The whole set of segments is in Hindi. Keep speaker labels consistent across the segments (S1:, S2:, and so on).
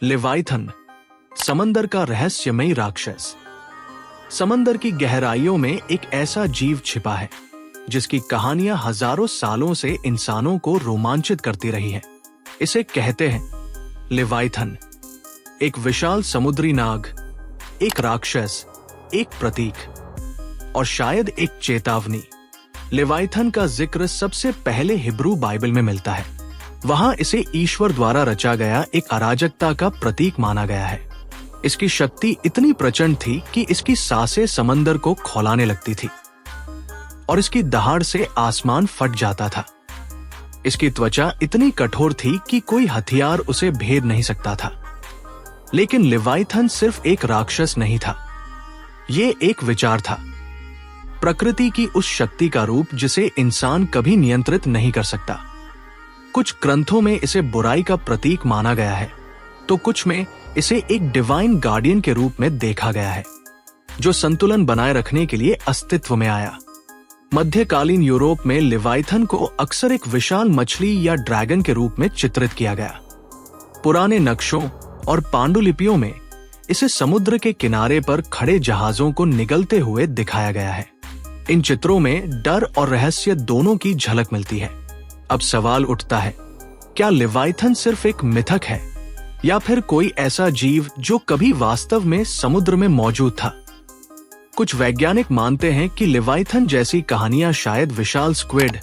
S1: लेवाइथन, समंदर का रहस्यमयी राक्षस। समंदर की गहराइयों में एक ऐसा जीव छिपा है जिसकी कहानियां हजारों सालों से इंसानों को रोमांचित करती रही हैं। इसे कहते हैं लेवाइथन, एक विशाल समुद्री नाग, एक राक्षस, एक प्रतीक और शायद एक चेतावनी। लेवाइथन का जिक्र सबसे पहले हिब्रू बाइबल में मिलता है। वहां इसे ईश्वर द्वारा रचा गया एक अराजकता का प्रतीक माना गया है। इसकी शक्ति इतनी प्रचंड थी कि इसकी सांसें समंदर को खौलाने लगती थी और इसकी दहाड़ से आसमान फट जाता था। इसकी त्वचा इतनी कठोर थी कि कोई हथियार उसे भेद नहीं सकता था। लेकिन लेवाइथन सिर्फ एक राक्षस नहीं था, ये एक विचार था, प्रकृति की उस शक्ति का रूप जिसे इंसान कभी नियंत्रित नहीं कर सकता। कुछ ग्रंथों में इसे बुराई का प्रतीक माना गया है, तो कुछ में इसे एक डिवाइन गार्डियन के रूप में देखा गया है, जो संतुलन बनाए रखने के लिए अस्तित्व में आया। मध्यकालीन यूरोप में लेवाइथन को अक्सर एक विशाल मछली या ड्रैगन के रूप में चित्रित किया गया। पुराने नक्शों और पांडुलिपियों में इसे समुद्र के किनारे पर खड़े जहाजों को निगलते हुए दिखाया गया है। इन चित्रों में डर और रहस्य दोनों की झलक मिलती है। अब सवाल उठता है, क्या लेवाइथन सिर्फ एक मिथक है या फिर कोई ऐसा जीव जो कभी वास्तव में समुद्र में मौजूद था? कुछ वैज्ञानिक मानते हैं कि लेवाइथन जैसी कहानियां शायद विशाल स्क्विड,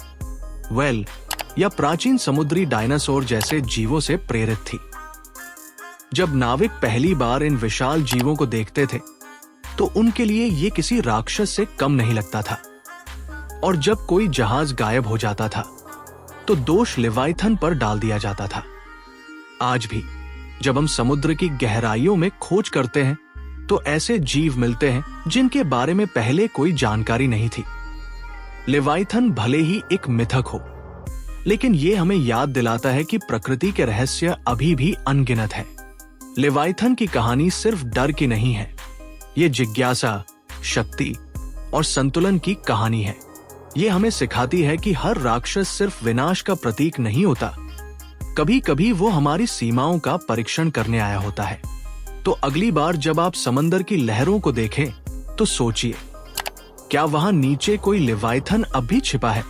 S1: व्हेल या प्राचीन समुद्री डायनासोर जैसे जीवों से प्रेरित थी। जब नाविक पहली बार इन विशाल जीवों को देखते थे तो उनके लिए ये किसी राक्षस से कम नहीं लगता था, और जब कोई जहाज गायब हो जाता था तो दोष लेवाइथन पर डाल दिया जाता था। आज भी जब हम समुद्र की गहराइयों में खोज करते हैं तो ऐसे जीव मिलते हैं जिनके बारे में पहले कोई जानकारी नहीं थी। लेवाइथन भले ही एक मिथक हो, लेकिन ये हमें याद दिलाता है कि प्रकृति के रहस्य अभी भी अनगिनत है। लेवाइथन की कहानी सिर्फ डर की नहीं है, ये जिज्ञासा, शक्ति और संतुलन की कहानी है। ये हमें सिखाती है कि हर राक्षस सिर्फ विनाश का प्रतीक नहीं होता, कभी कभी वो हमारी सीमाओं का परीक्षण करने आया होता है। तो अगली बार जब आप समंदर की लहरों को देखें तो सोचिए, क्या वहां नीचे कोई लेवाइथन अब भी छिपा है?